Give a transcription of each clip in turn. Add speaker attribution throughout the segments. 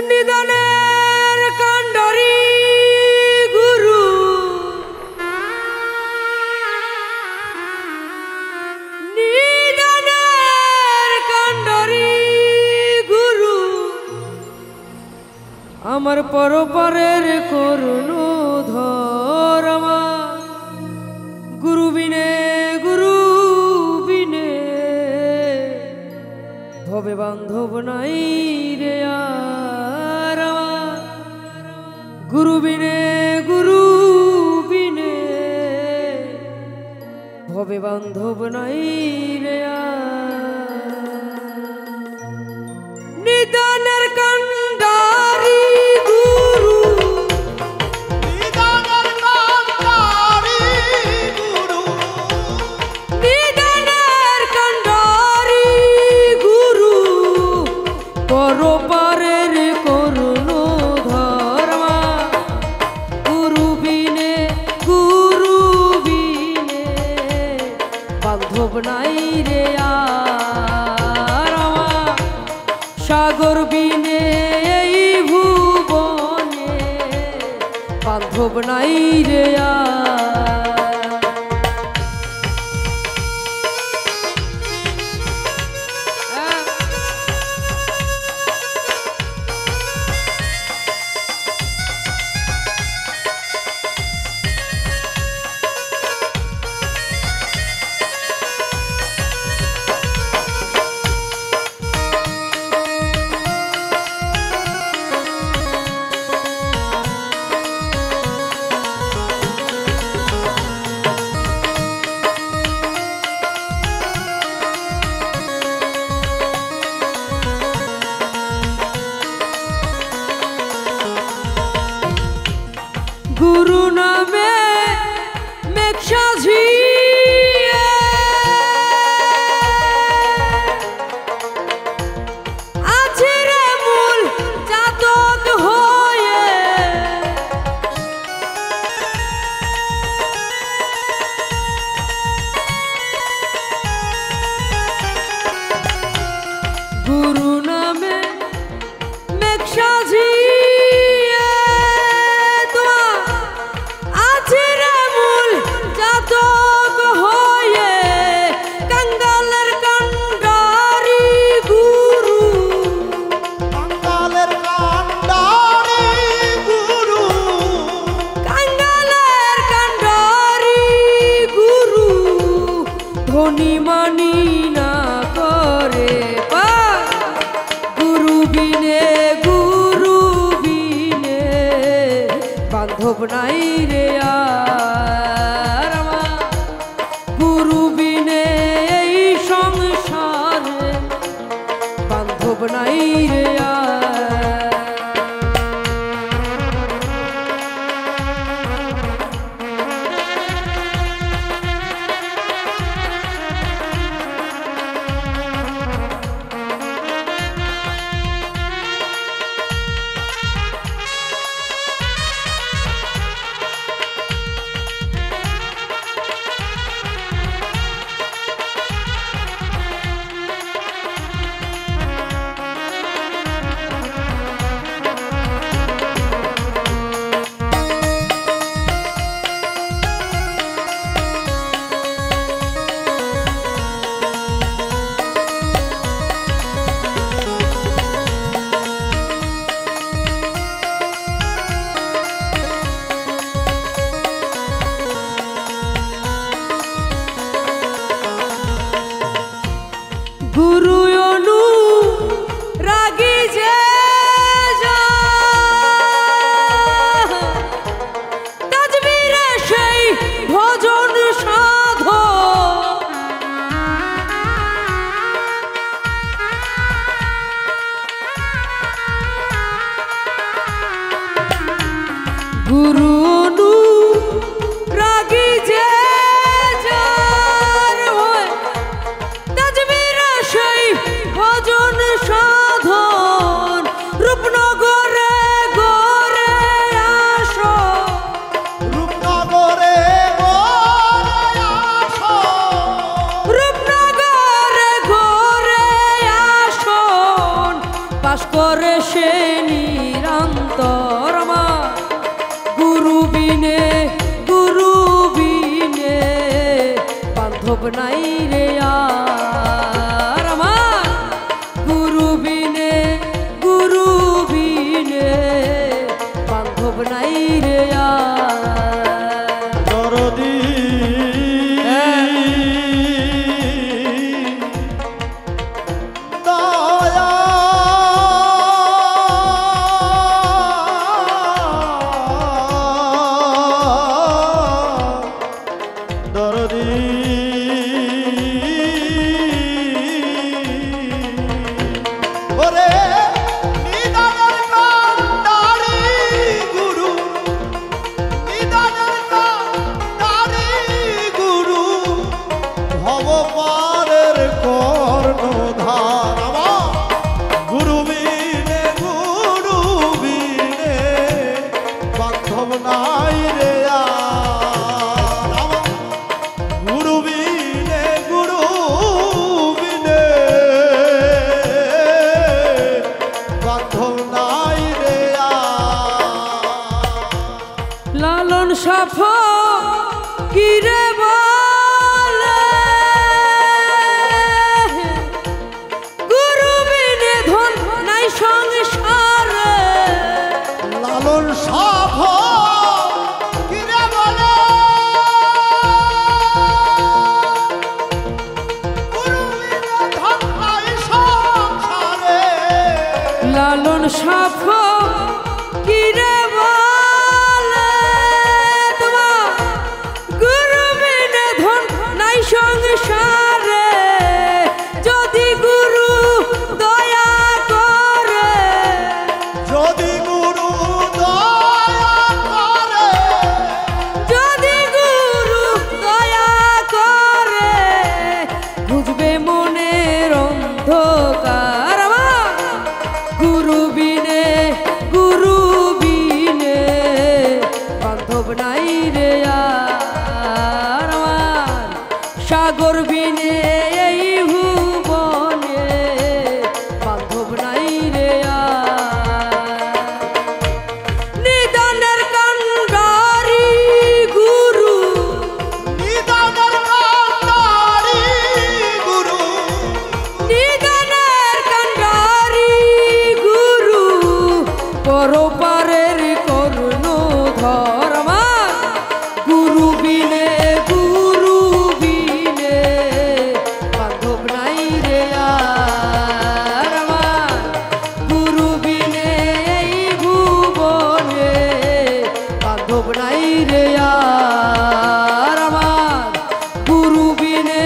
Speaker 1: নিদানের কাণ্ডারি গুরু নিদানের কাণ্ডারি গুরু আমার পরপারের করুণ ধর্মা গুরু বিনে ভবে বান্ধব নাই রে আর গুরু বিনে ভবে বান্ধব নাই রে নিদানের কাণ্ডারি গুরু
Speaker 2: নিদানের কাণ্ডারি গুরু
Speaker 1: নিদানের কাণ্ডারি গুরু পরপারের করুণ ধর্মা গুরু বিনে বান্ধব নাই রে আর সাগর বিনে এই ভুবনে বান্ধব নাই রে গুরু নামে মেঘ সাজিয়ে আছে রে মূল জাতক হয়ে গুরু নামে মেঘ সাজিয়ে ধনী মানি না করে গুরু বিনে বান্ধব নাই রে আর গুরু বিনে এই সংসারে বান্ধব নাই রে গুরু অনু রাগি যে তাজবীরে সেই ভজন সাধ গুরু অনু রাগি যে ভজন সাধন রূপনগরে গোরে আসো
Speaker 2: রূপনগরে
Speaker 1: রূপনগরে গোরে আসন বাস করে সে নিরন্তর আমার গুরু বিনে বান্ধব নাই রে আর আমার গুরু বিনে বান্ধব নাই রে আর
Speaker 2: দরদি দয়া দরদি ওরে নিদানের কান্ডারি গুরু নিদানের কান্ডারি গুরু ভবপারের কর্ণধার আমার গুরু বিনে বান্ধব নাই রে আর আমার গুরু বিনে বান্ধব নাই রে
Speaker 1: লালন সাফ কিরে বলে গুরু বিনে ধন নাই সংসারে
Speaker 2: লালন সাফ কিরে বলে গুরু বিনে ধন নাই সংসারে
Speaker 1: লালন সাফ কিরে বলে তোমার গুরু বিনে ধন নাই সংসারে যদি গুরু দয়া করে
Speaker 2: যদি গুরু দয়া করে
Speaker 1: যদি গুরু দয়া করে বুঝবে মনের অন্ধকার আমার গুরু বিনে বান্ধব নাই রে আর আমার সাগর বিনে এই ভুবনে বান্ধব নাই রে আর নিদানের কান্ডারি গুরু
Speaker 2: নিদানের কান্ডারি গুরু
Speaker 1: নিদানের কান্ডারি গুরু পরপারের কর্ণধর আমার গুরু বিনে বান্ধব নাই রে আর আমার গুরু বিনে এই ভুবনে বান্ধব নাই রে আর আমার গুরু বিনে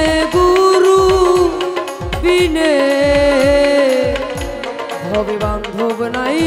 Speaker 1: ভবে বান্ধব নাই